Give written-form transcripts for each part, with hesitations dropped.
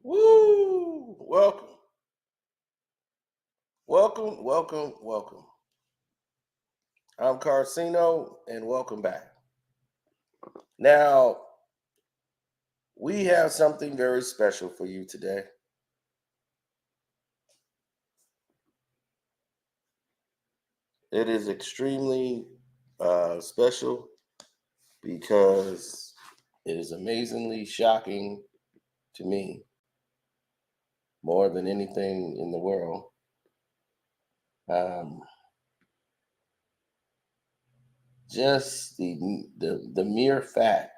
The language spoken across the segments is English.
Woo! Welcome, welcome, welcome, welcome. I'm Carcino, and welcome back. Now, we have something very special for you today. It is extremely special because it is amazingly shocking to me more than anything in the world. Um, just the mere fact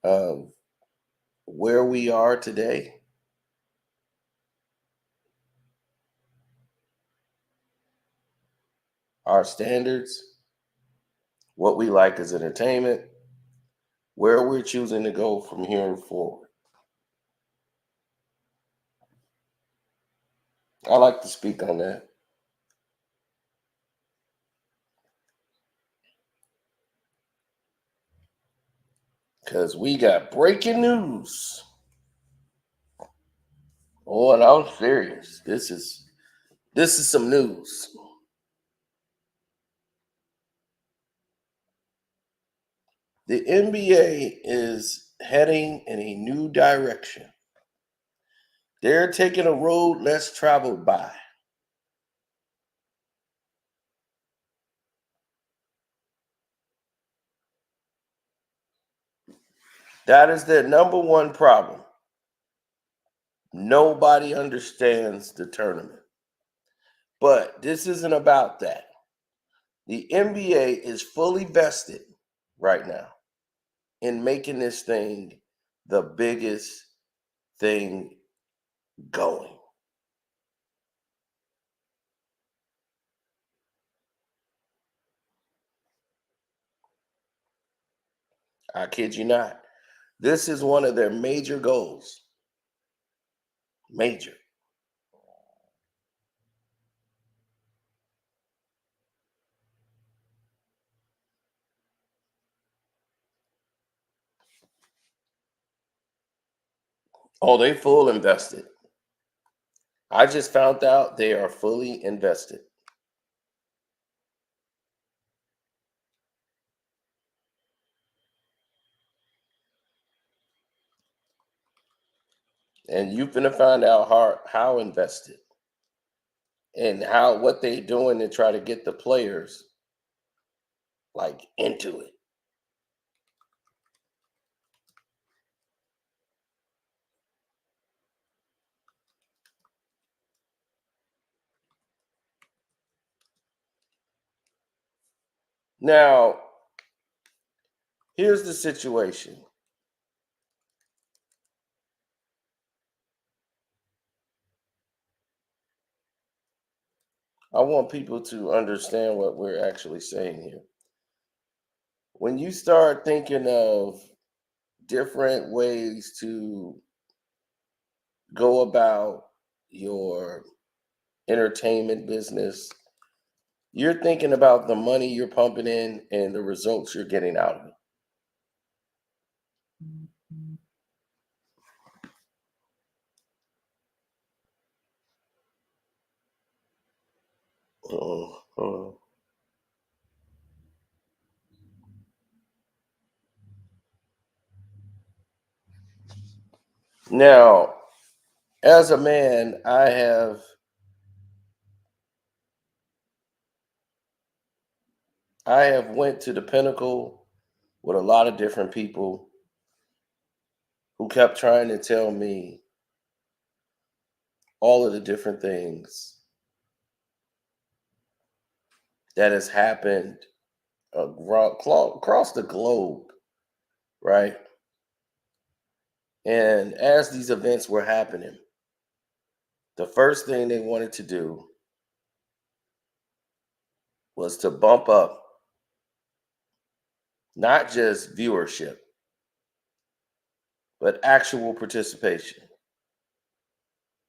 of where we are today, our standards, what we like as entertainment, where we're choosing to go from here forward. I like to speak on that because we got breaking news. Oh, and I'm serious. This is some news. The NBA is heading in a new direction. They're taking a road less traveled by. That is their number one problem. Nobody understands the tournament. But this isn't about that. The NBA is fully vested right now in making this thing the biggest thing going. I kid you not. This is one of their major goals. Major. Oh, they full invested. I just found out they are fully invested. And you finna find out how invested and how what they doing to try to get the players like into it. Now, here's the situation. I want people to understand what we're actually saying here. When you start thinking of different ways to go about your entertainment business, you're thinking about the money you're pumping in and the results you're getting out of it. Uh, Now, as a man, I have went to the pinnacle with a lot of different people who kept trying to tell me all of the different things that has happened across the globe, right? And as these events were happening, the first thing they wanted to do was to bump up not just viewership, but actual participation,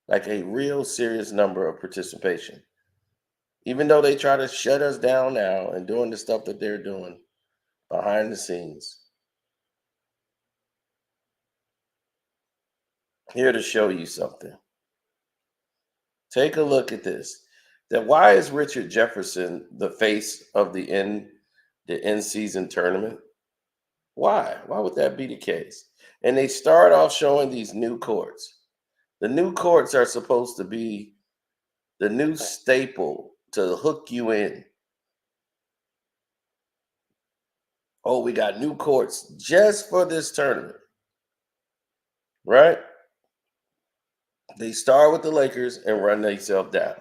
like a real serious number of participation. Even though they try to shut us down now and doing the stuff that they're doing behind the scenes, here to show you something. Take a look at this. Then why is Richard Jefferson the face of the end season tournament? Why? Why would that be the case? And they start off showing these new courts. The new courts are supposed to be the new staple to hook you in. Oh, we got new courts just for this tournament, right? They start with the Lakers and run themselves down.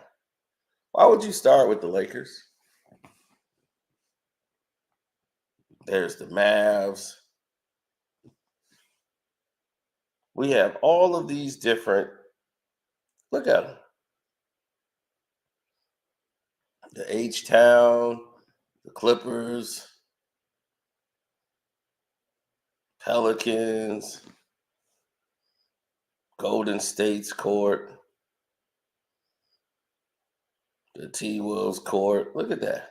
Why would you start with the Lakers? There's the Mavs. We have all of these different, look at them. The H Town, the Clippers, Pelicans, Golden State's court, the T Wolves court. Look at that.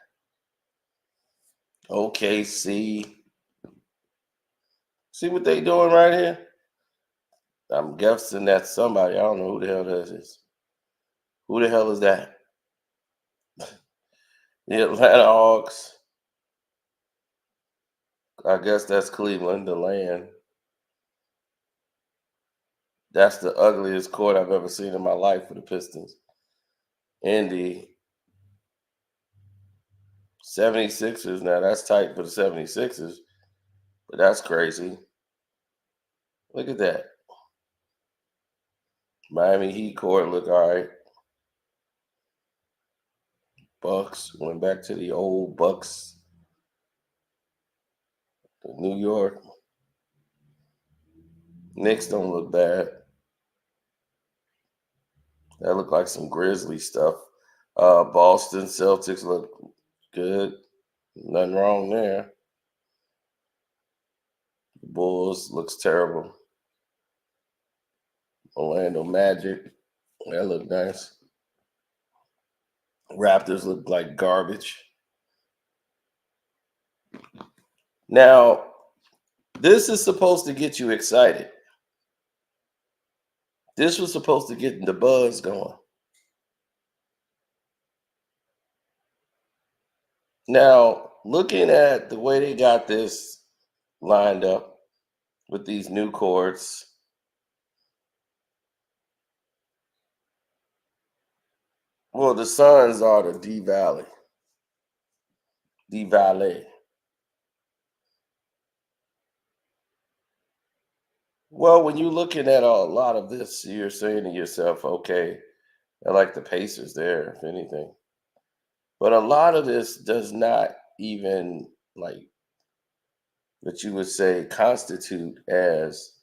OKC. See what they doing right here? I'm guessing that's somebody. I don't know who the hell that is. Who the hell is that? The Atlanta Hawks. I guess that's Cleveland, the land. That's the ugliest court I've ever seen in my life for the Pistons. Indy. 76ers. Now that's tight for the 76ers, but that's crazy. Look at that. Miami Heat court look all right. Bucks went back to the old Bucks. New York. Knicks don't look bad. That look like some Grizzly stuff. Boston Celtics look good. Nothing wrong there. The Bulls looks terrible. Orlando Magic. That look nice. Raptors look like garbage. Now, this is supposed to get you excited. This was supposed to get the buzz going. Now, looking at the way they got this lined up with these new courts, well, the Suns are the D Valley. D Valley. Well, when you're looking at a lot of this, you're saying to yourself, okay, I like the Pacers there, if anything. But a lot of this does not even like what you would say constitute as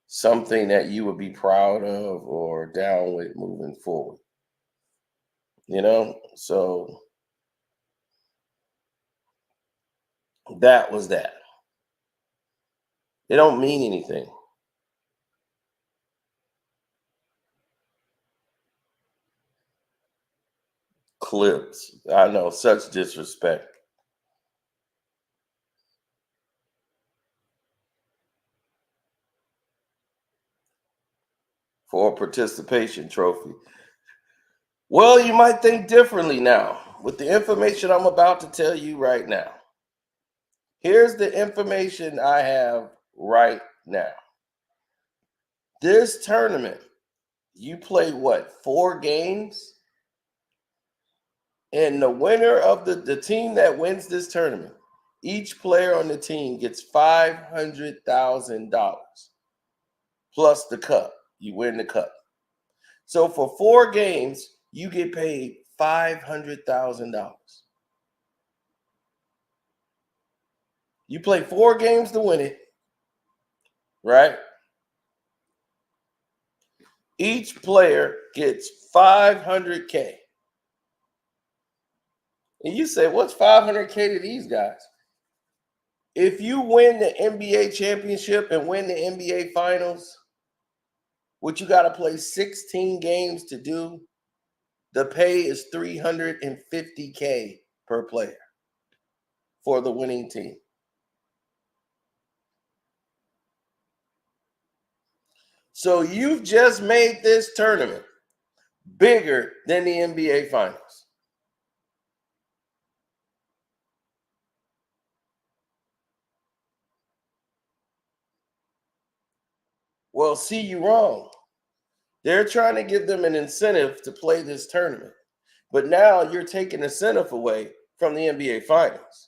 something that you would be proud of or down with moving forward. So that was that. It don't mean anything. Clips. I know, such disrespect. For a participation trophy. Well, you might think differently now with the information I'm about to tell you right now. Here's the information I have right now. This tournament, you play what, 4 games? And the winner of the team that wins this tournament, each player on the team gets $500,000 plus the cup. You win the cup. So for 4 games, you get paid $500,000. You play 4 games to win it, right? Each player gets $500K. And you say, what's $500K to these guys? If you win the NBA championship and win the NBA finals, which you got to play 16 games to do, the pay is $350K per player for the winning team. So you've just made this tournament bigger than the NBA Finals. Well, see, you wrong. They're trying to give them an incentive to play this tournament. But now you're taking incentive away from the NBA Finals.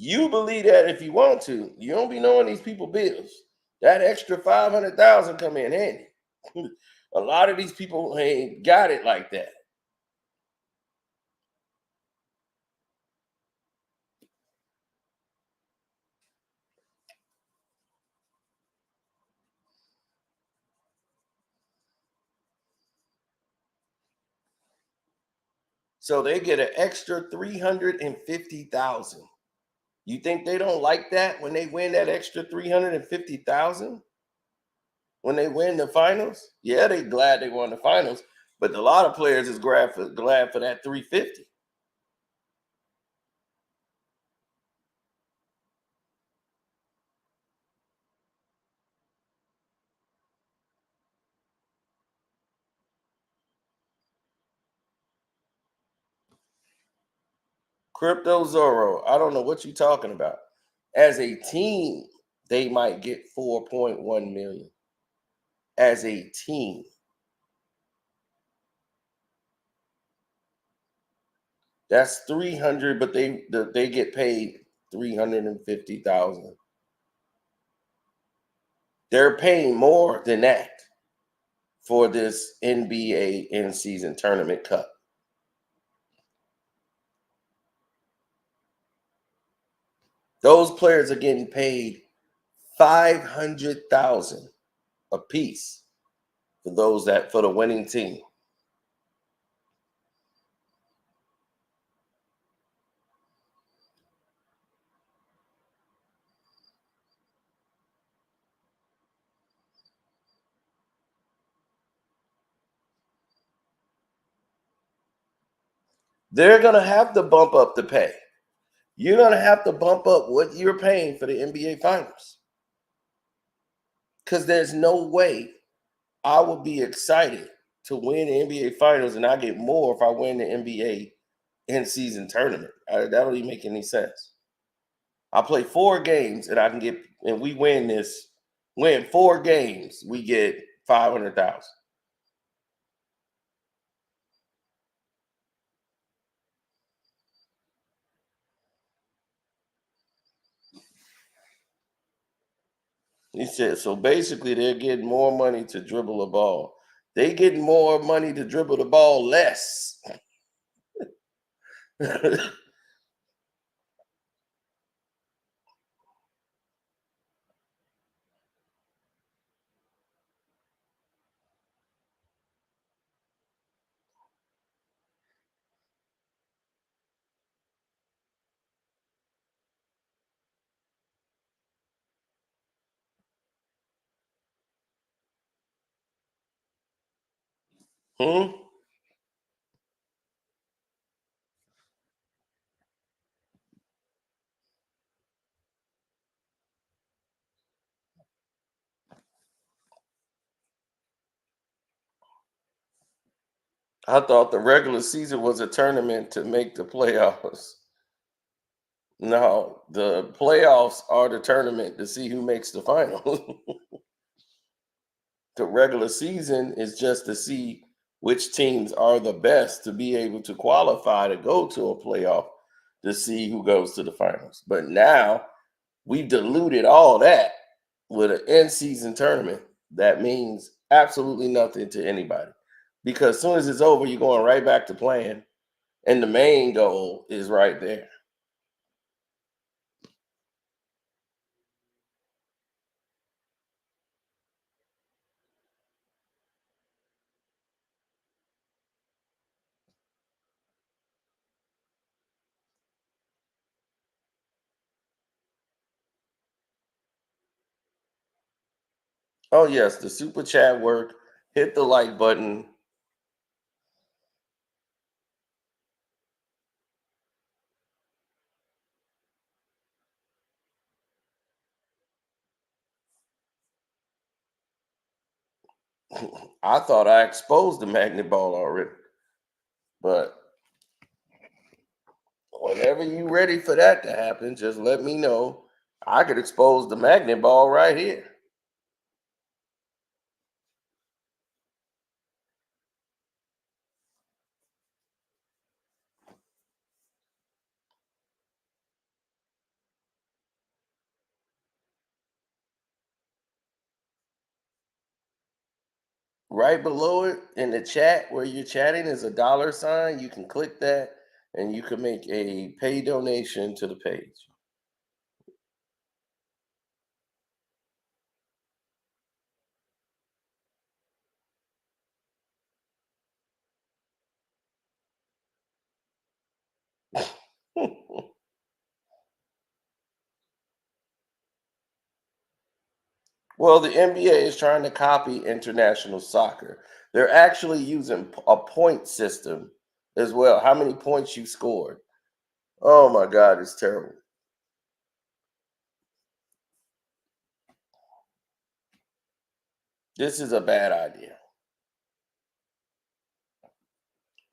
You believe that if you want to, you don't be knowing these people bills. That extra 500,000 come in handy. A lot of these people ain't got it like that. So they get an extra 350,000. You think they don't like that when they win that extra 350,000? When they win the finals? Yeah, they glad they won the finals, but a lot of players is glad for that 350. Crypto Zorro, I don't know what you're talking about. As a team, they might get 4.1 million. As a team. That's 300, but they get paid 350,000. They're paying more than that for this NBA in season tournament cup. Those players are getting paid 500,000 a piece for the winning team. They're gonna have to bump up the pay. You're gonna have to bump up what you're paying for the NBA finals. Because there's no way I would be excited to win the NBA finals and I get more if I win the NBA in season tournament. That don't even make any sense. I play 4 games and I can get and we win this. Win 4 games, we get 500,000. He said so. Basically, they're getting more money to dribble a ball. They getting more money to dribble the ball less. Hmm? I thought the regular season was a tournament to make the playoffs. No, the playoffs are the tournament to see who makes the final. The regular season is just to see which teams are the best to be able to qualify to go to a playoff to see who goes to the finals. But now we've diluted all that with an in season tournament. That means absolutely nothing to anybody because as soon as it's over, you're going right back to playing, and the main goal is right there. Oh, yes, the super chat work. Hit the like button. I thought I exposed the magnet ball already, but whenever you ready for that to happen, just let me know. I could expose the magnet ball right here. Right below it in the chat where you're chatting is a dollar sign. You can click that and you can make a pay donation to the page. Well, the NBA is trying to copy international soccer. They're actually using a point system as well. How many points you scored? Oh my God, it's terrible. This is a bad idea.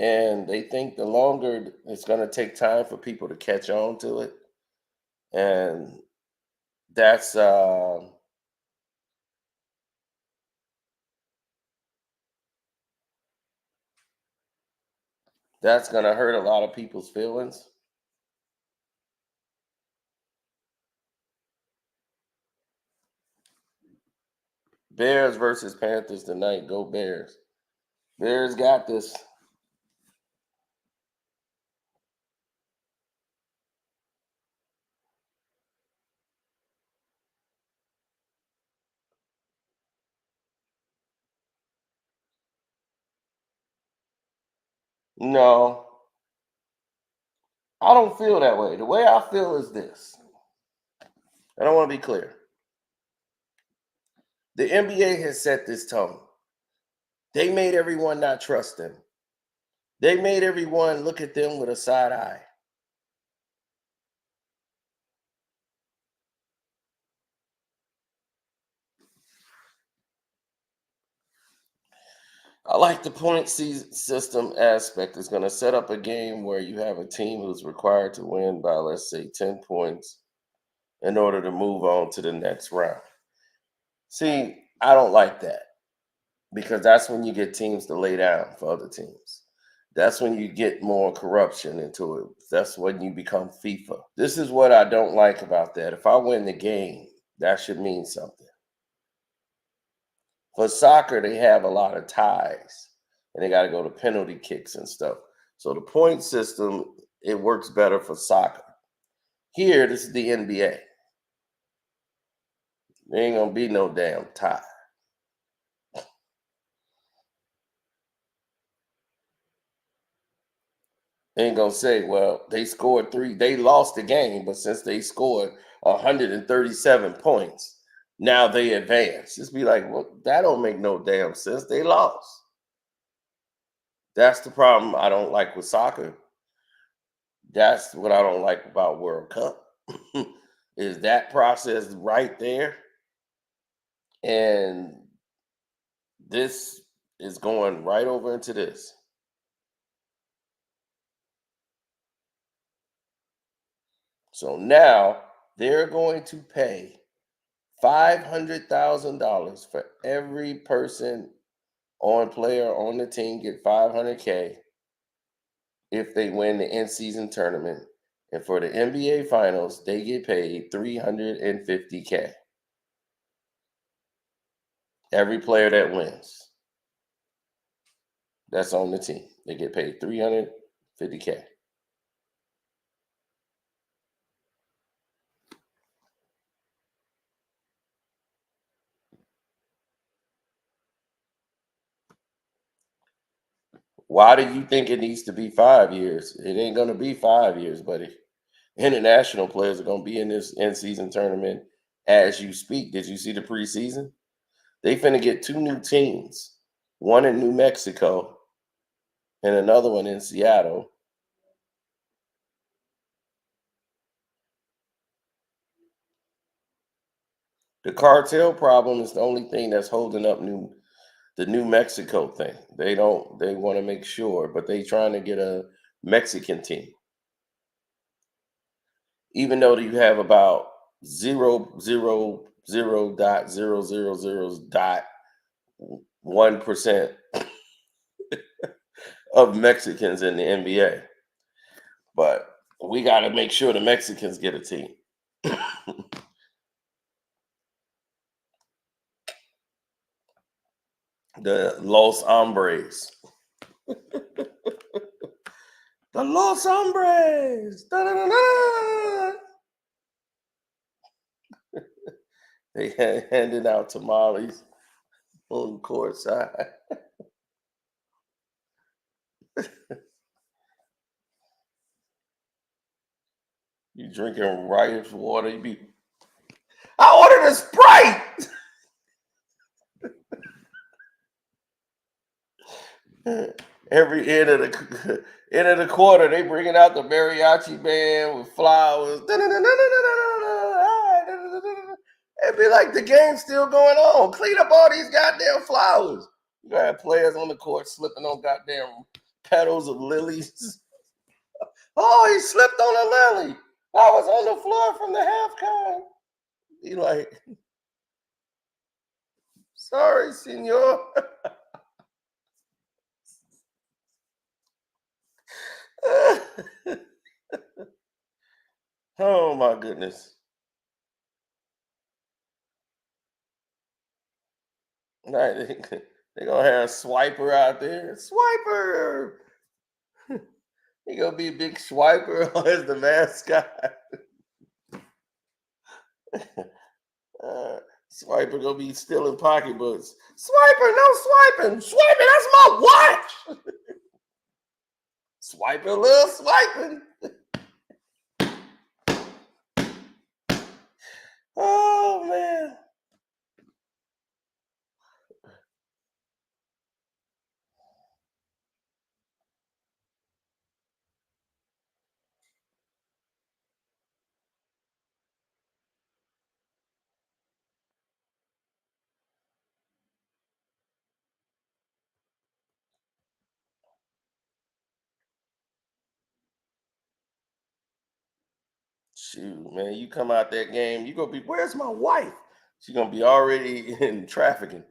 And they think the longer it's going to take time for people to catch on to it. And that's that's going to hurt a lot of people's feelings. Bears versus Panthers tonight. Go Bears. Bears got this. No, I don't feel that way. The way I feel is this. I don't want to be clear. The NBA has set this tone. They made everyone not trust them. They made everyone look at them with a side eye. I like the system aspect. It's going to set up a game where you have a team who's required to win by, let's say, 10 points in order to move on to the next round. See, I don't like that because that's when you get teams to lay down for other teams. That's when you get more corruption into it. That's when you become FIFA. This is what I don't like about that. If I win the game, that should mean something. For soccer, they have a lot of ties and they got to go to penalty kicks and stuff. So the point system, it works better for soccer. Here, this is the NBA. There ain't gonna be no damn tie. They ain't gonna say, well, they scored three, they lost the game, but since they scored 137 points, now they advance. Just be like, well, that don't make no damn sense. They lost. That's the problem I don't like with soccer. That's what I don't like about World Cup. Is that process right there? And this is going right over into this. So now they're going to pay $500,000 for every person on player on the team get 500K if they win the in-season tournament. And for the NBA finals, they get paid 350K. Every player that wins, that's on the team. They get paid 350K. Why do you think it needs to be 5 years? It ain't gonna be 5 years, buddy. International players are gonna be in this in-season tournament as you speak. Did you see the preseason? They finna get two new teams, one in New Mexico and another one in Seattle. The cartel problem is the only thing that's holding up the New Mexico thing. They want to make sure, but they trying to get a Mexican team. Even though you have about 0.1% of Mexicans in the NBA. But we got to make sure the Mexicans get a team. The Los Hombres. The Los Hombres. Da-da-da-da. They handing out tamales on the court side. You drinking rice water. You be. I ordered a Sprite. Every end of the quarter, they bringing out the mariachi band with flowers. It'd be like the game's still going on. Clean up all these goddamn flowers. You got players on the court slipping on goddamn petals of lilies. Oh, he slipped on a lily. I was on the floor from the half kind. He like, sorry, senor. Oh my goodness. Right, they gonna have a swiper out there. Swiper. He gonna be a big swiper as the mascot. Swiper gonna be stealing pocketbooks. Swiper, no swiping. Swiping, that's my watch. Swiper, little swiping. Oh man. Shoot, man, you come out that game, you gonna be, where's my wife? She gonna be already in trafficking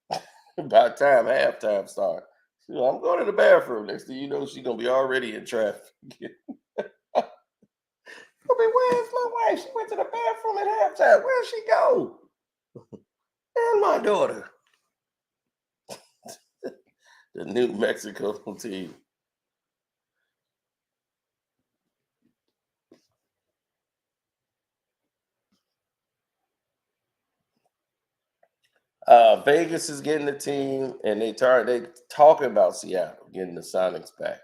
by the time halftime start. I'm going to the bathroom. Next thing you know, she gonna be already in traffic. Where's my wife? She went to the bathroom at halftime. Where'd she go? And my daughter. The New Mexico team. Vegas is getting the team, and they talking about Seattle getting the Sonics back.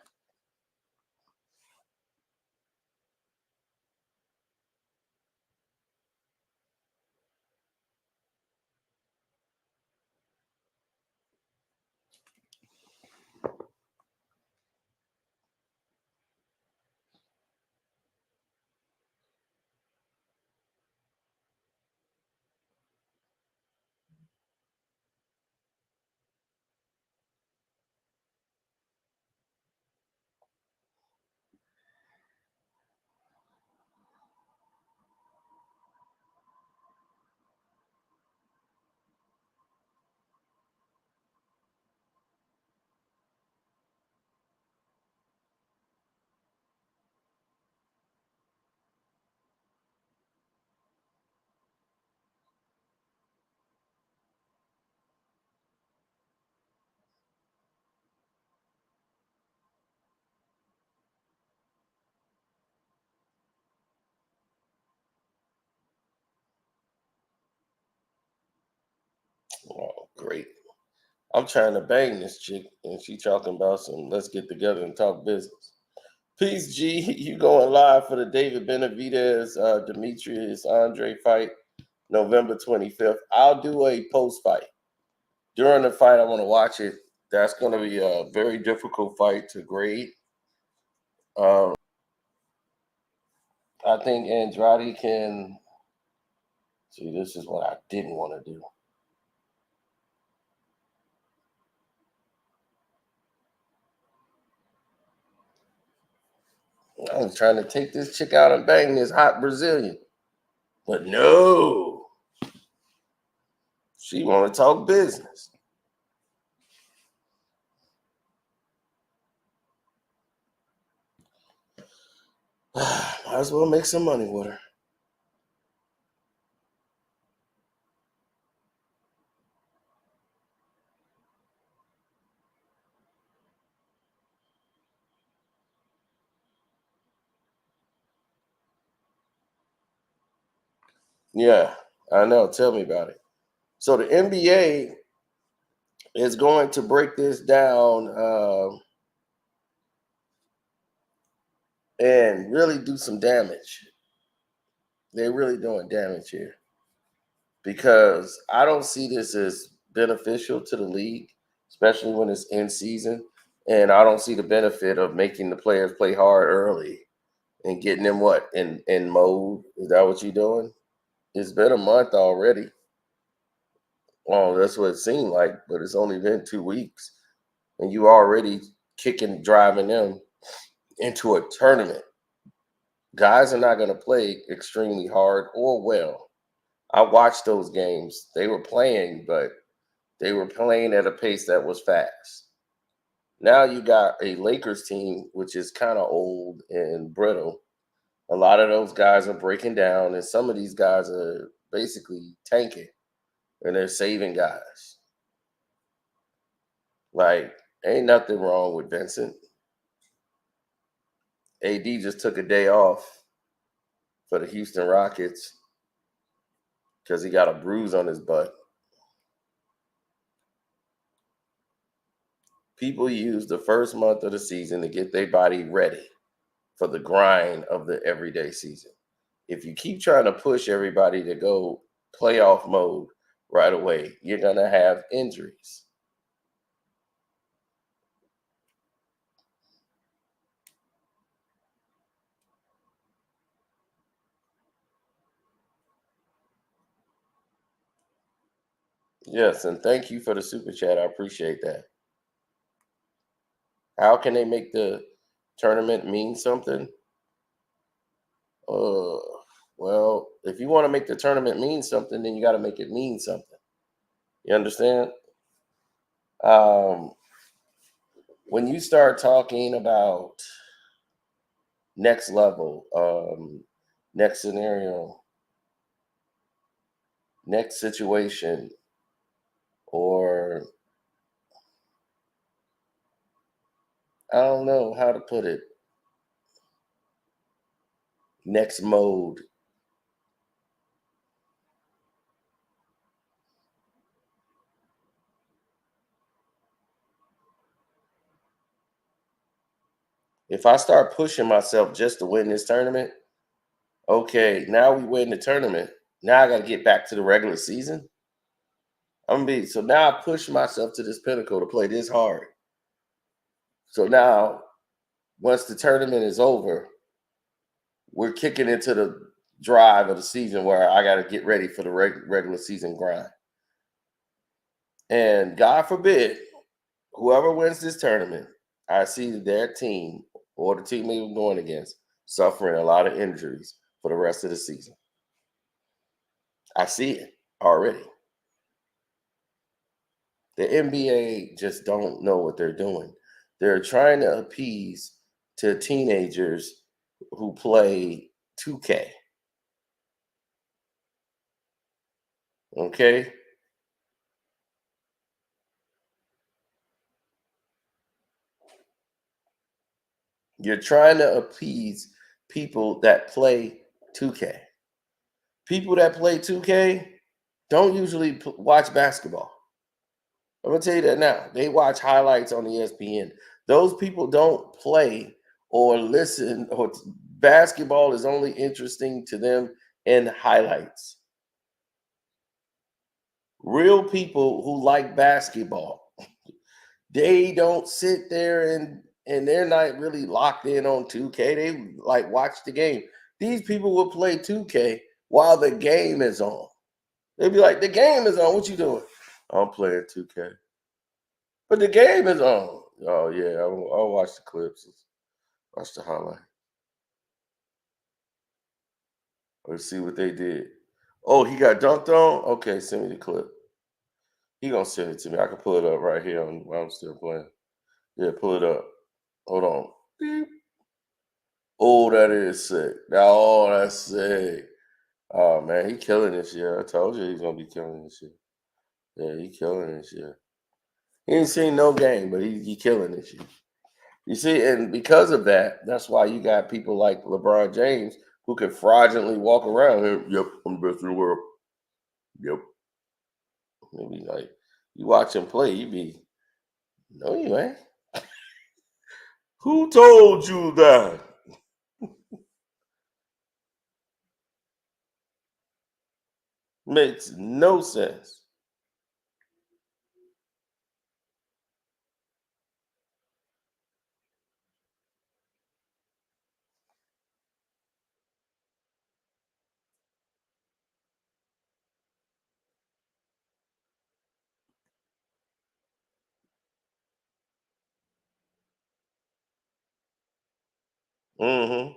Oh, great. I'm trying to bang this chick, and she talking about some let's get together and talk business. Peace, G. You going live for the David Benavidez, Demetrius Andre fight, November 25th. I'll do a post fight. During the fight, I want to watch it. That's going to be a very difficult fight to grade. I think Andrade can. See, this is what I didn't want to do. I was trying to take this chick out and bang this hot Brazilian. But no, she want to talk business. Might as well make some money with her. Yeah, I know. Tell me about it. So the NBA is going to break this down and really do some damage. They're really doing damage here because I don't see this as beneficial to the league, especially when it's in season. And I don't see the benefit of making the players play hard early and getting them what in mode. Is that what you're doing? It's been a month already. Well, that's what it seemed like, but it's only been 2 weeks, and you already kicking, driving them into a tournament. Guys are not going to play extremely hard or well. I watched those games. They were playing, but they were playing at a pace that was fast. Now you got a Lakers team, which is kind of old and brittle. A lot of those guys are breaking down, and some of these guys are basically tanking, and they're saving guys. Like, ain't nothing wrong with Vincent. AD just took a day off for the Houston Rockets because he got a bruise on his butt. People use the first month of the season to get their body ready for the grind of the everyday season. If you keep trying to push everybody to go playoff mode right away, you're going to have injuries. Yes, and thank you for the super chat. I appreciate that. How can they make the tournament mean something? Uh, well, if you want to make the tournament mean something, then you got to make it mean something. You understand? Um, when you start talking about next level, next scenario, next situation, or I don't know how to put it, next mode. If I start pushing myself just to win this tournament, okay, now we win the tournament. Now I got to get back to the regular season. I'm gonna be so now I push myself to this pinnacle to play this hard. So now, once the tournament is over, we're kicking into the drive of the season where I got to get ready for the regular season grind. And God forbid, whoever wins this tournament, I see their team or the team they were going against suffering a lot of injuries for the rest of the season. I see it already. The NBA just don't know what they're doing. They're trying to appease to teenagers who play 2K. Okay? You're trying to appease people that play 2K. People that play 2K don't usually watch basketball. I'm gonna tell you that now. They watch highlights on ESPN. Those people don't play or listen, or basketball is only interesting to them in highlights. Real people who like basketball, they don't sit there and they're not really locked in on 2K. They like watch the game. These people will play 2K while the game is on. They'd be like, the game is on. What you doing? I'm playing 2K. But the game is on. Oh yeah, I'll watch the clips, watch the highlight. Let's see what they did. Oh, he got dunked on? Okay, send me the clip. He gonna send it to me. I can pull it up right here while I'm still playing. Yeah, pull it up. Hold on. Beep. Oh, that is sick. Oh, that's sick. Oh man, he killing this year. I told you he's gonna be killing this year. Yeah, he killing this year. He ain't seen no game, but he killing this year. You see, and because of that, that's why you got people like LeBron James who can fraudulently walk around here. Yep, I'm the best in the world. Yep. Maybe like you watch him play, you be no, you ain't. Who told you that? Makes no sense. Hmm.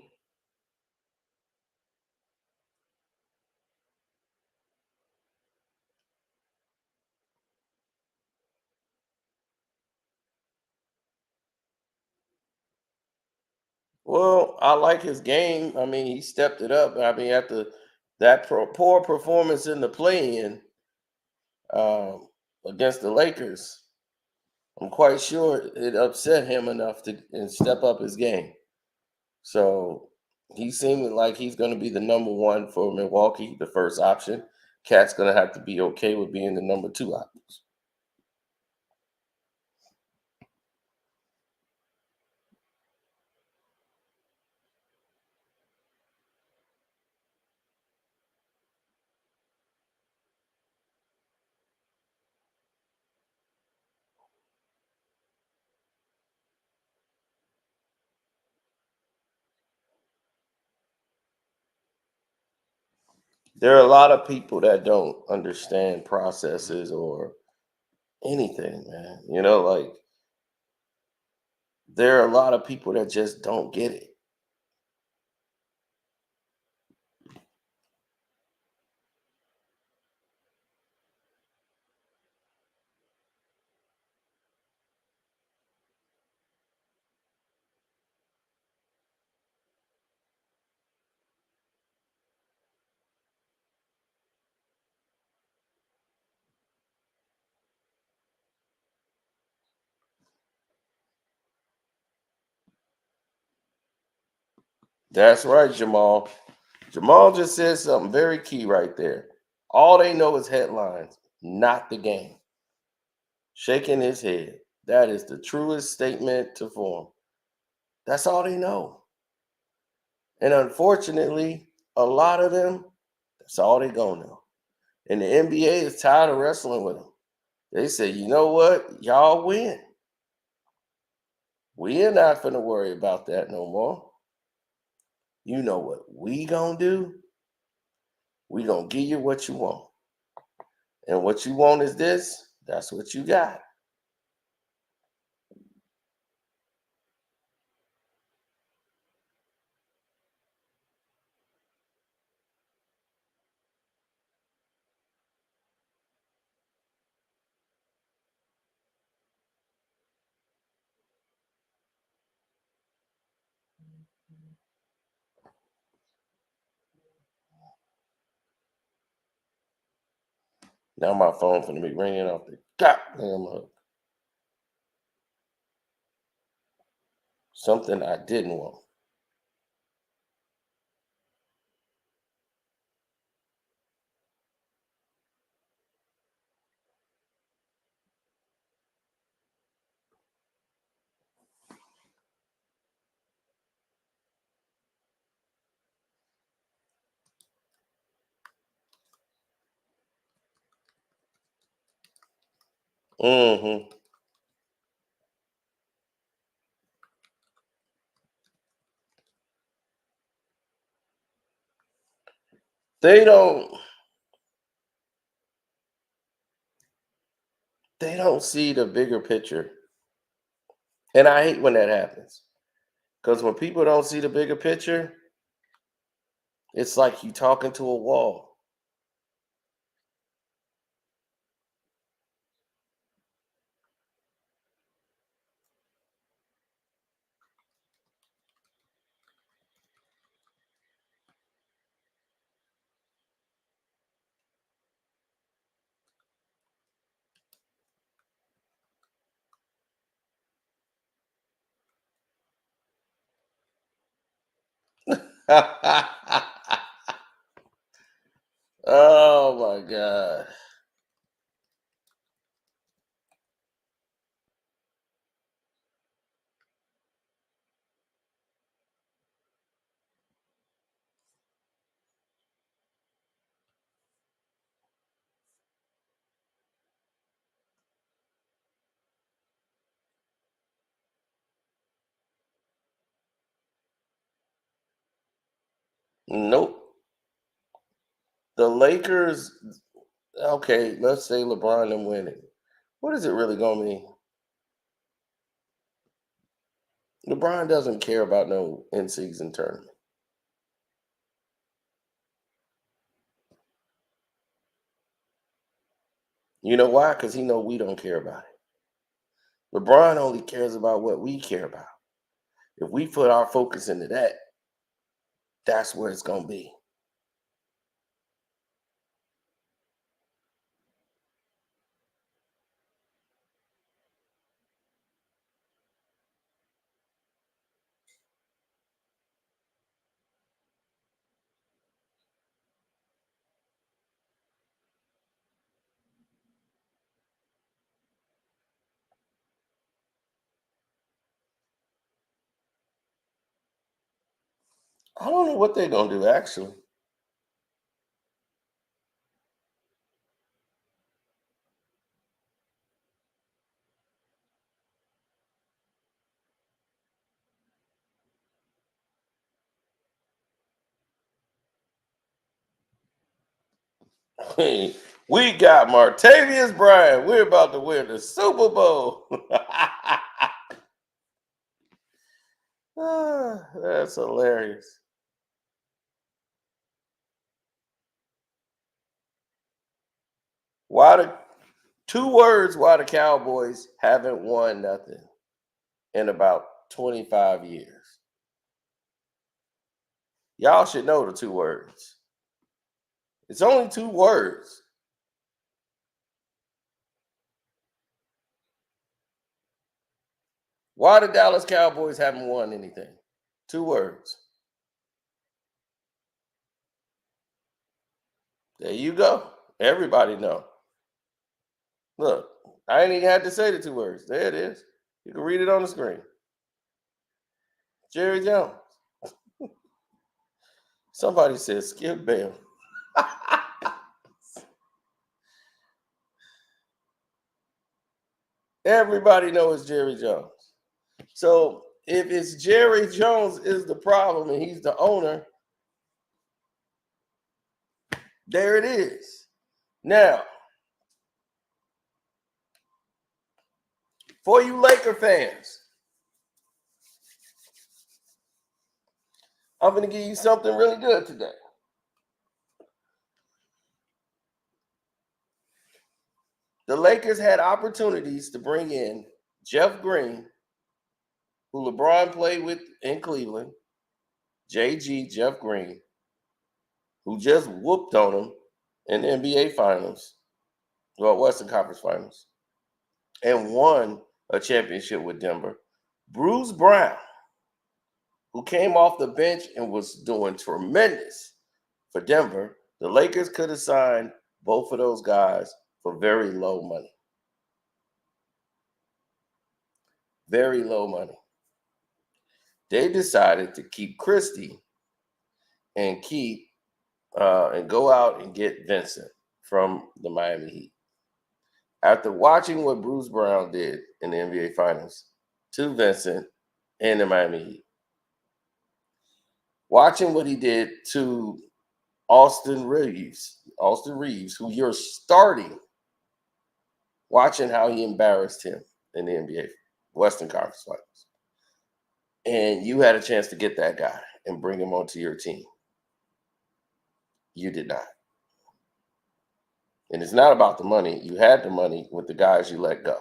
Well, I like his game. I mean, he stepped it up. I mean, after that poor performance in the play-in um, against the Lakers, I'm quite sure it upset him enough to and step up his game. So he seemed like he's going to be the number one for Milwaukee, the first option. Cat's going to have to be okay with being the number two option. There are a lot of people that don't understand processes or anything, man. Like there are a lot of people that just don't get it. That's right, Jamal. Jamal just said something very key right there. All they know is headlines, not the game. Shaking his head. That is the truest statement to form. That's all they know. And unfortunately, a lot of them, that's all they gonna know. And the NBA is tired of wrestling with them. They say, you know what? Y'all win. We're not gonna worry about that no more. You know what we gonna do? We gonna give you what you want. And what you want is this. That's what you got. Now my phone finna be ringing off the goddamn hook. Something I didn't want. Hmm. They don't. They don't see the bigger picture, and I hate when that happens. Because when people don't see the bigger picture, It's like you talking to a wall. Oh my God. Nope. The Lakers, okay, let's say LeBron and winning. What is it really gonna mean? LeBron doesn't care about no in-season tournament. You know why? Because he know we don't care about it. LeBron only cares about what we care about. If we put our focus into that, that's where it's gonna be. I don't know what they're gonna do actually. We got Martavius Bryant. We're about to win the Super Bowl. Ah, that's hilarious. Why the two words why the Cowboys haven't won nothing in about 25 years? Y'all should know the two words. It's only two words. Why the Dallas Cowboys haven't won anything? Two words. There you go. Everybody know. Look, I ain't even had to say the two words. There it is. You can read it on the screen. Jerry Jones. Somebody said Skip Bell. Everybody knows Jerry Jones. So if it's Jerry Jones is the problem and he's the owner, there it is. Now, for you Laker fans, I'm going to give you something really good today. The Lakers had opportunities to bring in Jeff Green, who LeBron played with in Cleveland, JG, Jeff Green, who just whooped on him in the NBA Finals, well, Western Conference Finals, and won a championship with Denver. Bruce Brown, who came off the bench and was doing tremendous for Denver. The Lakers could have signed both of those guys for very low money. Very low money. They decided to keep Christie and and go out and get Vincent from the Miami Heat. After watching what Bruce Brown did in the NBA Finals to Vincent and the Miami Heat, watching what he did to Austin Reeves, who you're starting, watching how he embarrassed him in the NBA Western Conference Finals. And you had a chance to get that guy and bring him onto your team. You did not. And it's not about the money. You had the money with the guys you let go.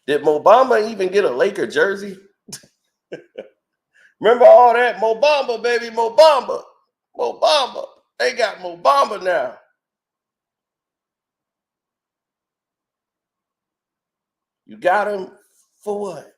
Did Mo Bamba even get a Laker jersey? Remember all that? Mo Bamba, baby, Mo Bamba. Mo Bamba. They got Mo Bamba now. You got him for what?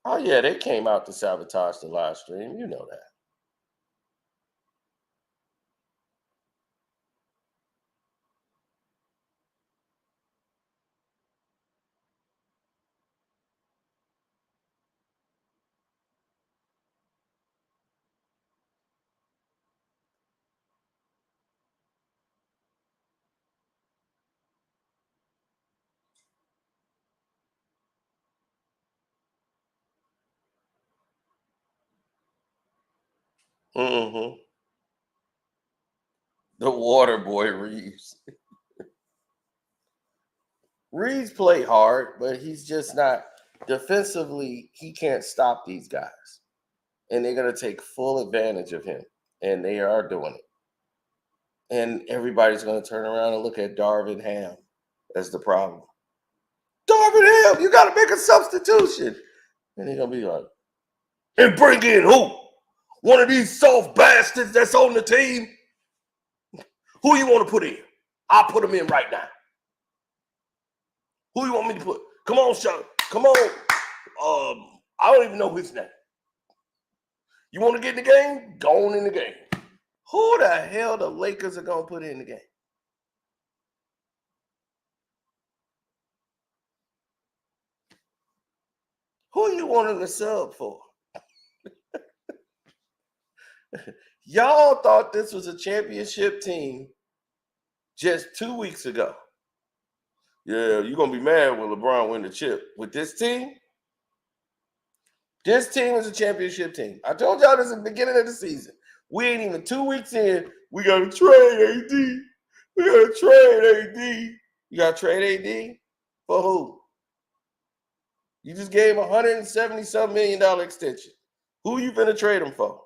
Oh yeah, they came out to sabotage the live stream. You know that. Hmm. The water boy Reeves. Reeves played hard, but he's just not defensively. He can't stop these guys, and they're gonna take full advantage of him, and they are doing it. And everybody's gonna turn around and look at Darvin Ham as the problem. Darvin Ham, you gotta make a substitution, and they're gonna be like, and bring in who? One of these soft bastards that's on the team. Who you want to put in? I'll put him in right now. Who you want me to put? Come on, Sean. Come on. I don't even know his name. You want to get in the game? Go on in the game. Who the hell the Lakers are gonna put in the game? Who you wanting to sub for? Y'all thought this was a championship team just 2 weeks ago. Yeah, you're gonna be mad when LeBron win the chip. With this team is a championship team. I told y'all this at the beginning of the season. We ain't even 2 weeks in. We gotta trade AD. We gotta trade AD. You gotta trade AD for who? You just gave $170-some million extension. Who you finna trade him for?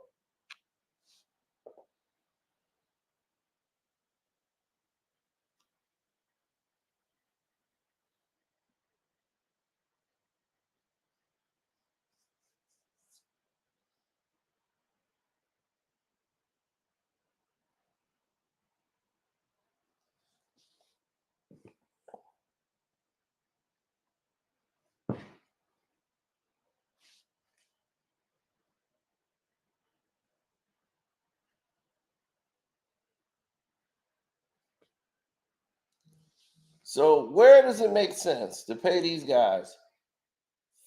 So where does it make sense to pay these guys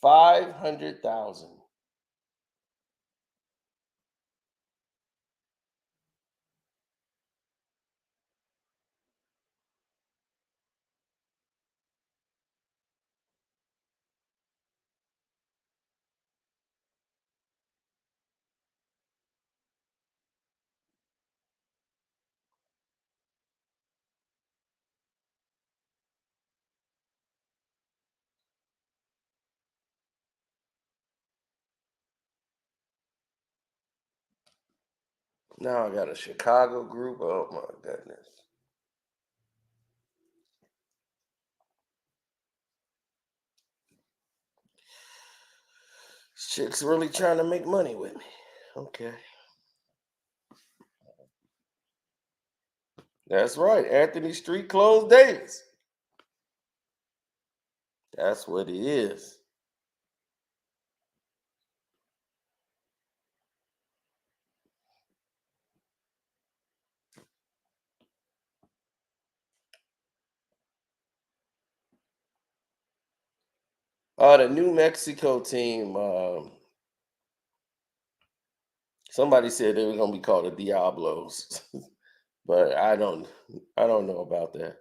500,000? Now I got a Chicago group. Oh my goodness. Chick's really trying to make money with me. Okay. That's right. Anthony Street Clothes Davis. That's what he is. The New Mexico team. Somebody said they were gonna be called the Diablos, but I don't know about that.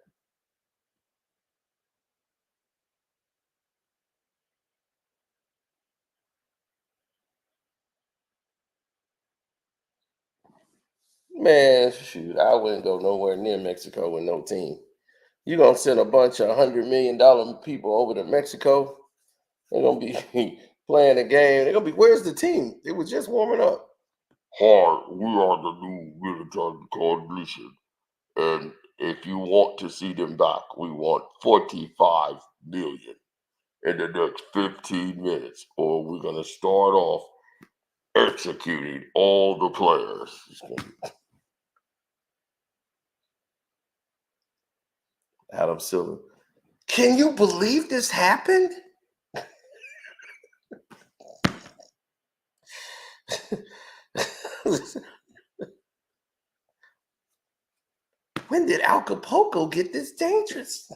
Man, shoot, I wouldn't go nowhere near Mexico with no team. You're gonna send a bunch of $100 million people over to Mexico. They're gonna be playing a game. They're gonna be, where's the team? It was just warming up. Hi, we are the new military coalition. And if you want to see them back, we want 45 million in the next 15 minutes, or we're gonna start off executing all the players. Adam Silver. Can you believe this happened? When did Acapulco get this dangerous?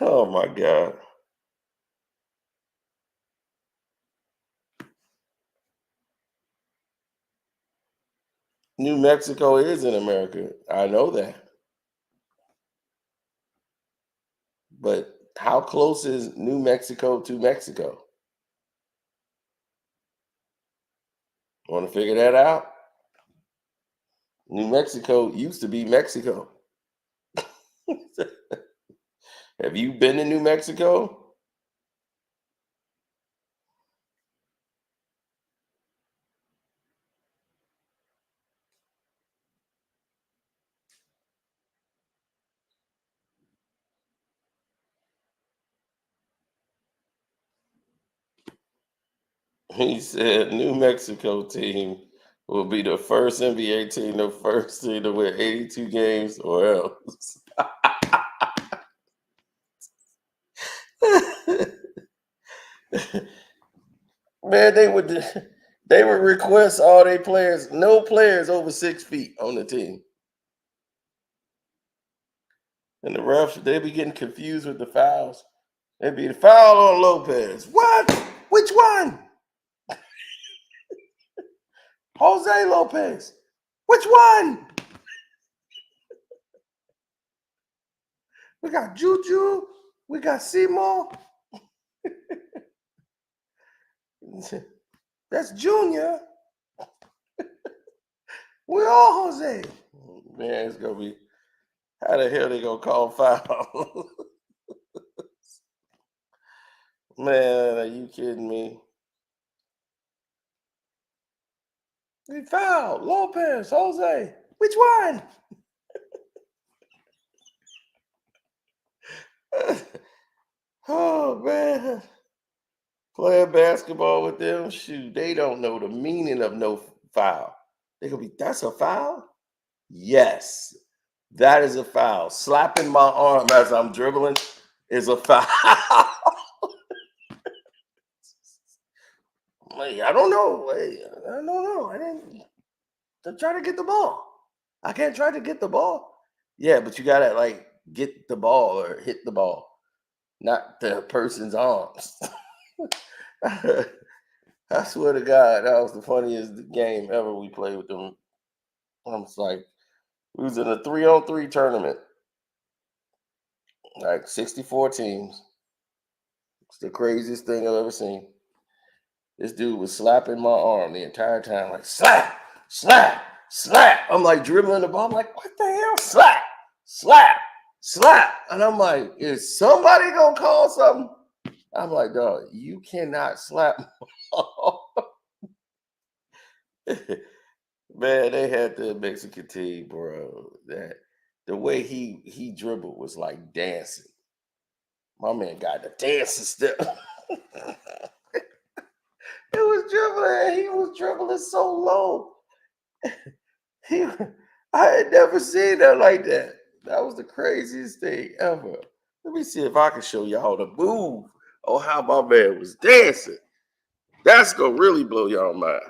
Oh my God. New Mexico is in America. I know that. But how close is New Mexico to Mexico? Want to figure that out? New Mexico used to be Mexico. Have you been to New Mexico? He said New Mexico team will be the first NBA team, the first team to win 82 games or else. Man, they would request all their players, no players over 6 feet on the team. And the refs, they be getting confused with the fouls. They'd be the foul on Lopez. What? Which one? Jose Lopez. Which one? We got Juju. We got Seymour. That's Junior. We're all Jose. Man, it's gonna be, how the hell they gonna call foul? Man, are you kidding me? They foul. Lopez, Jose. Which one? Oh man. Playing basketball with them, shoot, they don't know the meaning of no foul. They gonna be, that's a foul? Yes, that is a foul. Slapping my arm as I'm dribbling is a foul. Like, I don't know. I don't know. I didn't try to get the ball. I can't try to get the ball. Yeah, but you gotta like get the ball or hit the ball, not the person's arms. I swear to God, that was the funniest game ever we played with them. I was like, we was in a 3-on-3 tournament, like 64 teams. It's the craziest thing I've ever seen. This dude was slapping my arm the entire time, like slap, slap, slap. I'm like dribbling the ball. I'm like, what the hell? Slap, slap, slap. And I'm like, is somebody gonna call something? I'm like, dog, you cannot slap. Man, they had the Mexican team, bro. That the way he dribbled was like dancing. My man got the dancing step. He was dribbling. He was dribbling so low. He, I had never seen that like that. That was the craziest thing ever. Let me see if I can show y'all the move on how my man was dancing. That's gonna really blow y'all mind.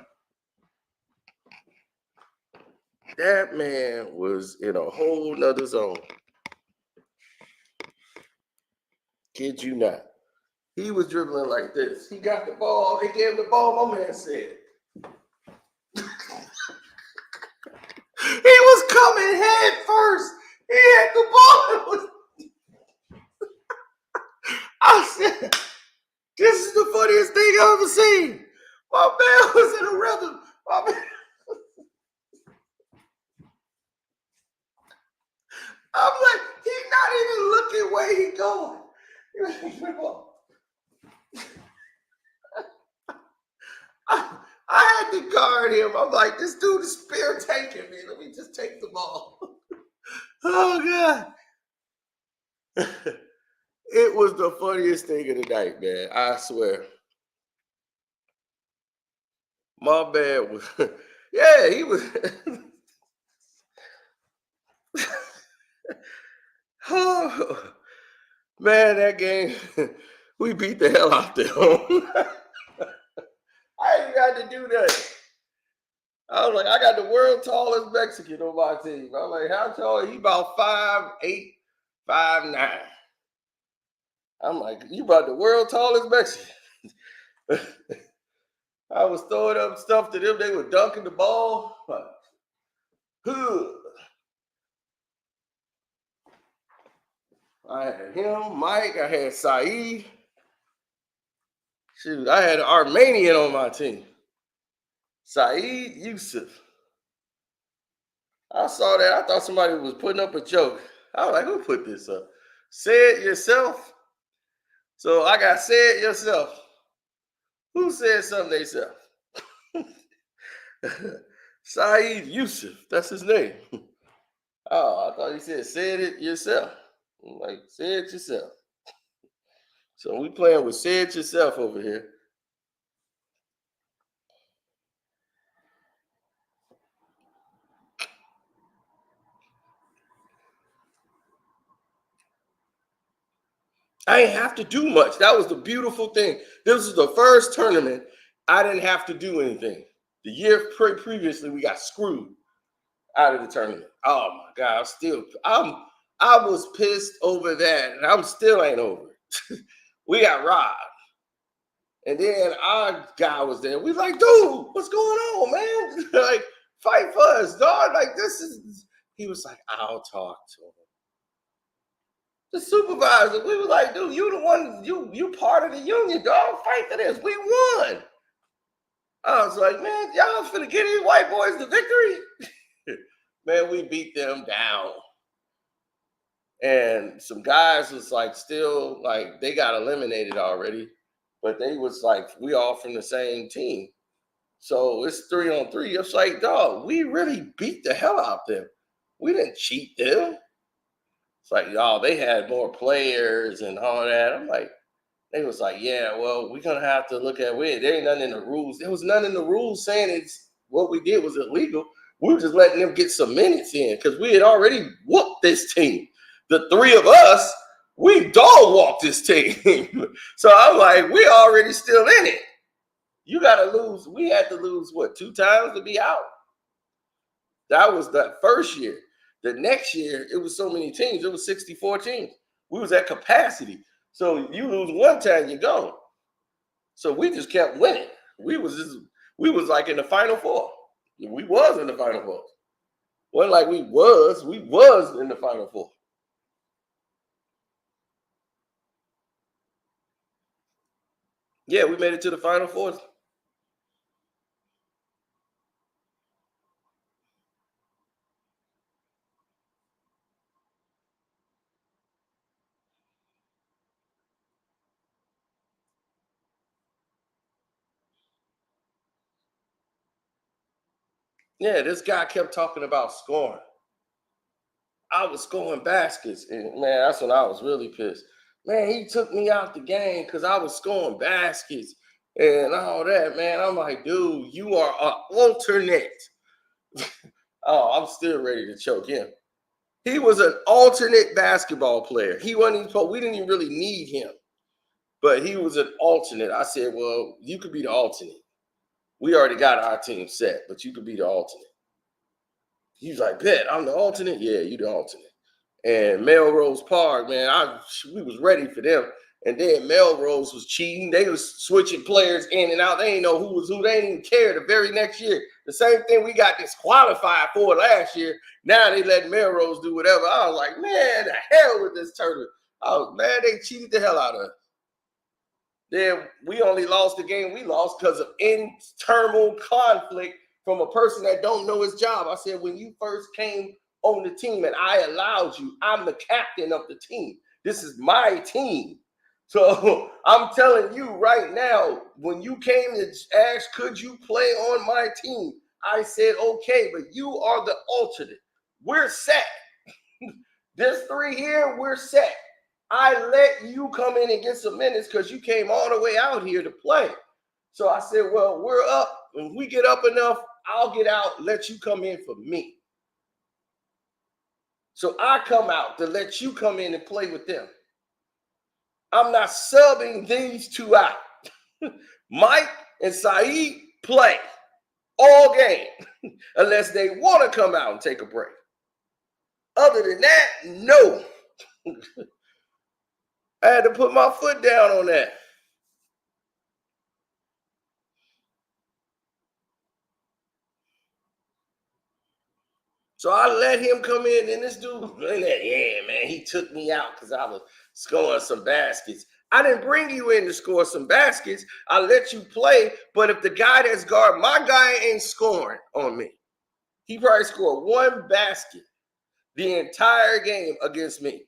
That man was in a whole nother zone. Kid you not. He was dribbling like this. He got the ball. He gave the ball. My man said. He was coming head first. He had the ball. I said, This is the funniest thing I've ever seen. My man was in a rhythm. I'm like, he's not even looking where he going. I had to guard him. I'm like, this dude is spear tanking me. Let me just take the ball. Oh God. It was the funniest thing of the night, man. I swear. My man was yeah, he was oh, man, that game, we beat the hell out them. I ain't got to do that. I was like, I got the world tallest Mexican on my team. I'm like, how tall? He about 5'8", 5'9". I'm like, you about the world tallest Mexican. I was throwing up stuff to them. They were dunking the ball. I had him, Mike. I had Saeed. Shoot, I had an Armenian on my team. Saeed Yusuf. I saw that. I thought somebody was putting up a joke. I was like, who put this up? Say it yourself. So I got say it yourself. Who said something they self? Saeed Yusuf. That's his name. Oh, I thought he said it yourself. I'm like, say it yourself. So we playing with say it yourself over here. I didn't have to do much. That was the beautiful thing. This was the first tournament I didn't have to do anything. The year previously, we got screwed out of the tournament. Oh my God, I was pissed over that, and I'm still ain't over it. We got robbed. And then our guy was there. We like, dude, what's going on, man? Like, fight for us, dog. Like, this is. He was like, I'll talk to him. The supervisor, we were like, dude, you the one, you part of the union, dog. Fight for this. We won. I was like, man, y'all finna get these white boys the victory. Man, we beat them down. And some guys was like still like they got eliminated already, but they was like, we all from the same team. So it's 3-on-3. It's like, dog, we really beat the hell out them. We didn't cheat them. It's like, y'all, they had more players and all that. I'm like, they was like, yeah, well, we're gonna have to look at it. There ain't nothing in the rules. There was nothing in the rules saying it's what we did was illegal. We were just letting them get some minutes in because we had already whooped this team. The three of us, we dog walked this team. So I'm like, we already still in it. You gotta lose. We had to lose what 2 times to be out. That was that first year. The next year, it was so many teams. It was 64 teams. We was at capacity. So you lose one time, you're gone. So we just kept winning. We was like in the Final Four. We was in the Final Four. Wasn't like we was in the Final Four. Yeah, we made it to the Final Four. Yeah, this guy kept talking about scoring. I was scoring baskets, and man, that's when I was really pissed. Man, he took me out the game because I was scoring baskets and all that. Man, I'm like, dude, you are an alternate. Oh, I'm still ready to choke him. He was an alternate basketball player. He wasn't even. We didn't even really need him, but he was an alternate. I said, well, you could be the alternate. We already got our team set, but you could be the alternate. He's like, bet I'm the alternate. Yeah, you the alternate. And Melrose Park, man, we was ready for them. And then Melrose was cheating. They was switching players in and out. They didn't know who was who. They didn't even care the very next year. The same thing we got disqualified for last year. Now they let Melrose do whatever. I was like, man, the hell with this tournament. Oh, man, they cheated the hell out of us. Then we only lost the game we lost because of internal conflict from a person that don't know his job. I said, when you first came on the team and I allowed you, I'm the captain of the team. This is my team. So I'm telling you right now, when you came to ask, could you play on my team? I said, okay, but you are the alternate. We're set. This 3 here, we're set. I let you come in and get some minutes because you came all the way out here to play. So I said, well, we're up. When we get up enough, I'll get out, let you come in for me. So I come out to let you come in and play with them. I'm not subbing these two out. Mike and Saeed play all game unless they want to come out and take a break. Other than that, no. I had to put my foot down on that. So I let him come in, and this dude, yeah, man, he took me out because I was scoring some baskets. I didn't bring you in to score some baskets. I let you play, but if the guy that's guard, my guy ain't scoring on me. He probably scored 1 basket the entire game against me.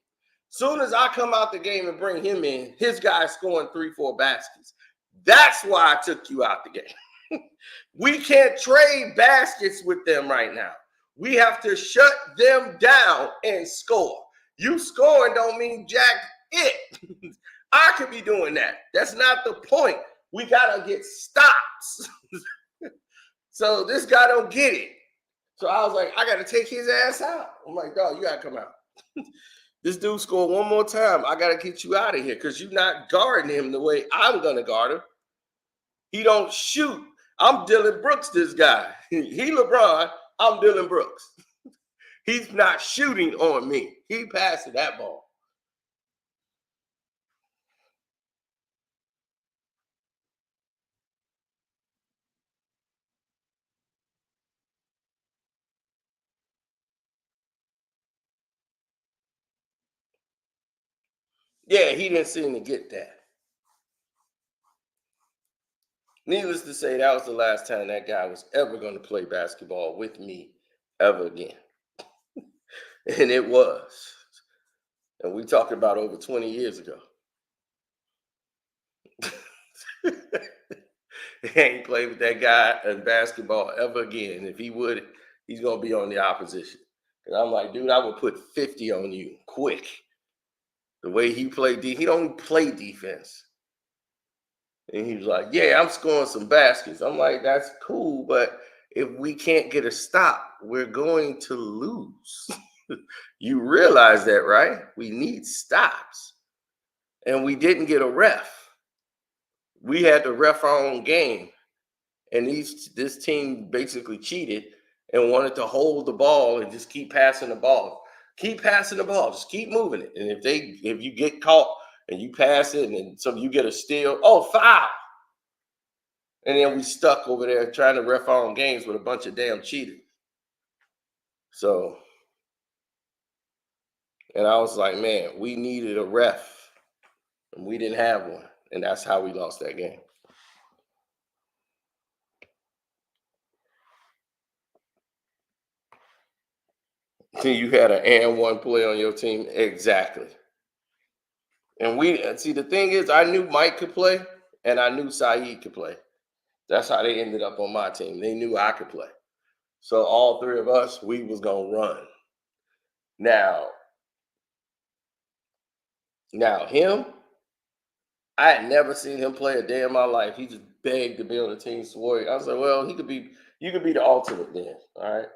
Soon as I come out the game and bring him in, his guy's scoring 3-4 baskets. That's why I took you out the game. We can't trade baskets with them right now. We have to shut them down and score. You scoring don't mean jack it. I could be doing that. That's not the point. We got to get stops. So this guy don't get it. So I was like, I got to take his ass out. I'm like, dog, you got to come out. This dude scored 1 more time. I got to get you out of here because you're not guarding him the way I'm going to guard him. He don't shoot. I'm Dylan Brooks, this guy. He LeBron, I'm Dylan Brooks. He's not shooting on me. He passing that ball. Yeah, he didn't seem to get that. Needless to say, that was the last time that guy was ever going to play basketball with me ever again. And it was. And we talked about over 20 years ago. He ain't played with that guy in basketball ever again. If he would, he's going to be on the opposition. And I'm like, dude, I would put 50 on you quick. The way he played, he don't play defense. And he was like, yeah, I'm scoring some baskets. I'm like, that's cool, but if we can't get a stop, we're going to lose. You realize that, right? We need stops. And we didn't get a ref. We had to ref our own game. And this team basically cheated and wanted to hold the ball and just keep passing the ball. Keep passing the ball. Just keep moving it. And if you get caught and you pass it and so you get a steal, oh, foul. And then we stuck over there trying to ref our own games with a bunch of damn cheaters. So, and I was like, man, we needed a ref. And we didn't have one. And that's how we lost that game. You had an and one play on your team. Exactly. And we see the thing is, I knew Mike could play and I knew Saeed could play. That's how they ended up on my team. They knew I could play. So all 3 of us, we was gonna run. Now him, I had never seen him play a day in my life. He just begged to be on the team. Swore. I was like, well, you could be the alternate then. All right.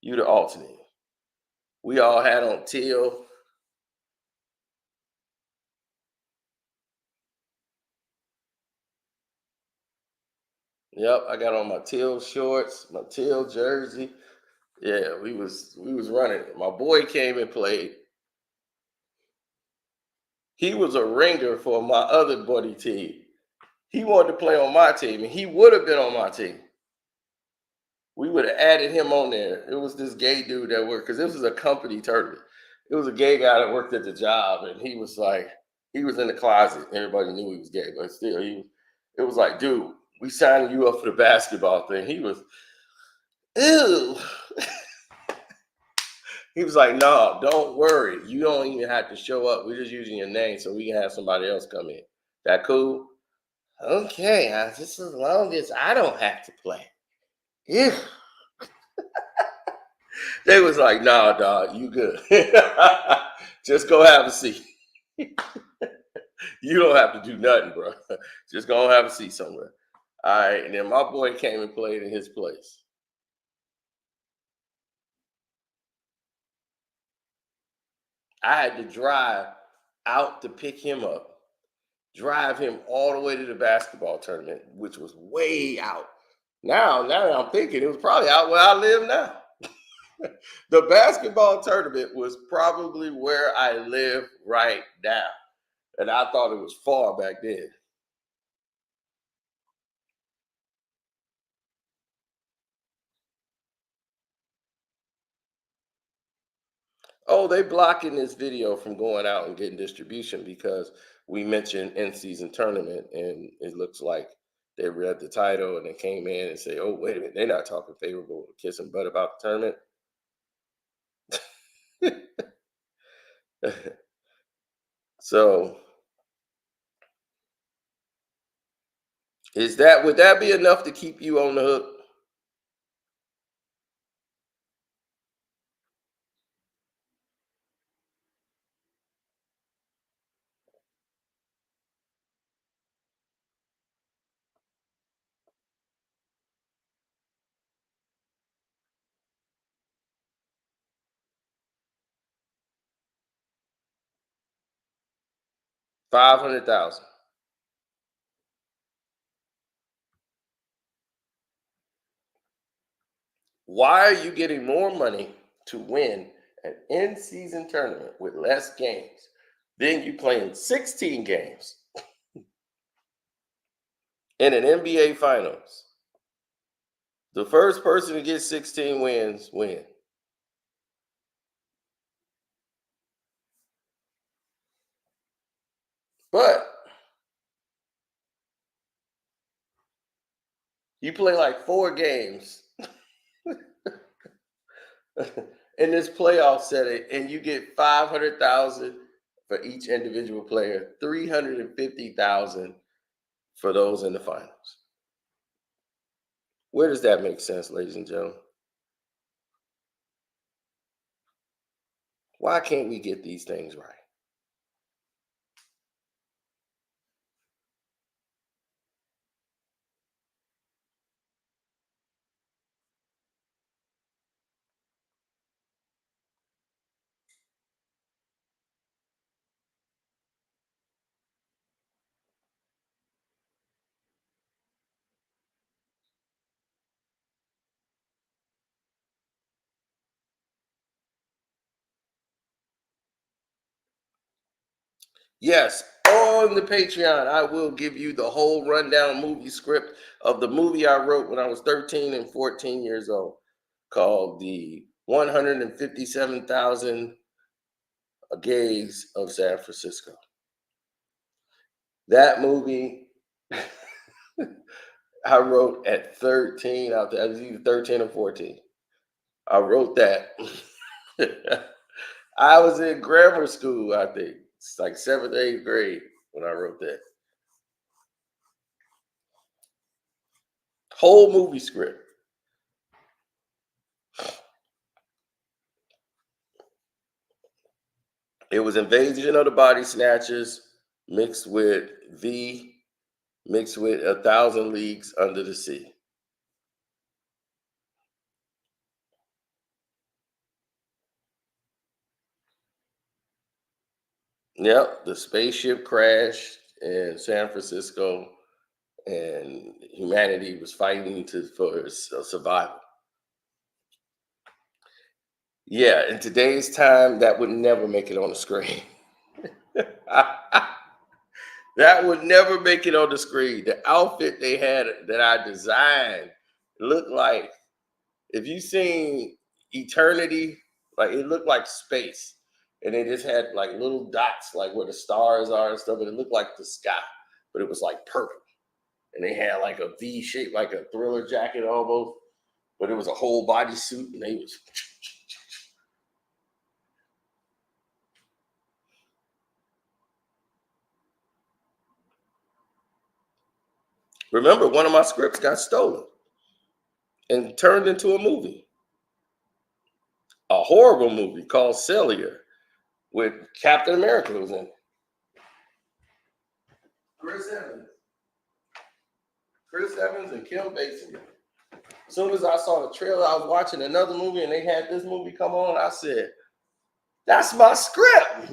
You the alternate. We all had on teal. Yep, I got on my teal shorts, my teal jersey. Yeah, we was running. My boy came and played. He was a ringer for my other buddy team. He wanted to play on my team, and he would have been on my team. We would have added him on there. It was this gay dude that worked because this was a company tournament. It was a gay guy that worked at the job, and he was like, He was in the closet. Everybody knew he was gay, but still, it was like, dude, we signing you up for the basketball thing. He was, ew. He was like, no, don't worry. You don't even have to show up. We're just using your name so we can have somebody else come in. That cool? Okay, just as long as I don't have to play. Yeah. They was like, nah, dog, you good. Just go have a seat. You don't have to do nothing, bro. Just go have a seat somewhere. All right. And then my boy came and played in his place. I had to drive out to pick him up, drive him all the way to the basketball tournament, which was way out. Now I'm thinking it was probably out where I live now. The basketball tournament was probably where I live right now. And I thought it was far back then. Oh, they blocking this video from going out and getting distribution because we mentioned in season tournament, and it looks like they read the title and they came in and say, "Oh, wait a minute, they're not talking favorable kissing butt about the tournament." So, would that be enough to keep you on the hook? 500,000. Why are you getting more money to win an in-season tournament with less games? Then you playing 16 games in an NBA Finals. The first person to get 16 wins win. But you play like 4 games in this playoff setting, and you get 500,000 for each individual player, 350,000 for those in the finals. Where does that make sense, ladies and gentlemen? Why can't we get these things right? Yes, on the Patreon, I will give you the whole rundown movie script of the movie I wrote when I was 13 and 14 years old called The 157,000 Gays of San Francisco. That movie I wrote at 13, out there. I was either 13 or 14. I wrote that. I was in grammar school, I think. It's like 7th, 8th grade when I wrote that. Whole movie script. It was Invasion of the Body Snatchers mixed with mixed with 1,000 Leagues Under the Sea. Yep, the spaceship crashed in San Francisco, and humanity was fighting for survival. Yeah, in today's time, that would never make it on the screen. That would never make it on the screen. The outfit they had that I designed looked like, if you seen Eternity, like it looked like space. and they just had like little dots, like where the stars are and stuff, and it looked like the sky, but it was like purple. And they had like a V shape, like a Thriller jacket almost, but it was a whole bodysuit, and they was. Remember, one of my scripts got stolen and turned into a movie, a horrible movie called Cellular, with Captain America was in it. Chris Evans and Kim Basinger. As soon as I saw the trailer, I was watching another movie and they had this movie come on. I said, "That's my script,"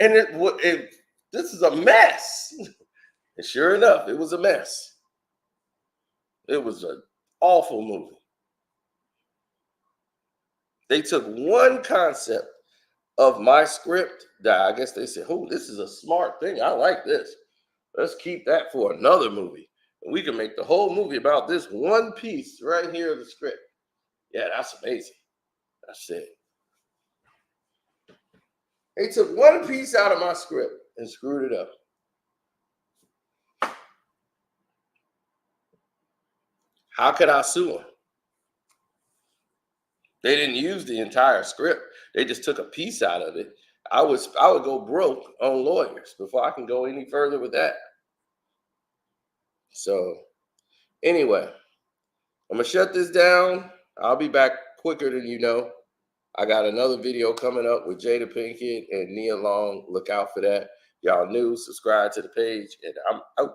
and this is a mess. And sure enough, it was a mess. It was an awful movie. They took one concept of my script that I guess they said, "Oh, this is a smart thing. I like this. Let's keep that for another movie. And we can make the whole movie about this one piece right here of the script." Yeah, that's amazing. That's it. They took one piece out of my script and screwed it up. How could I sue them? They didn't use the entire script. They just took a piece out of it. I would go broke on lawyers before I can go any further with that. So anyway, I'm gonna shut this down. I'll be back quicker than you know. I got another video coming up with Jada Pinkett and Nia Long. Look out for that. Y'all new, subscribe to the page, and I'm out.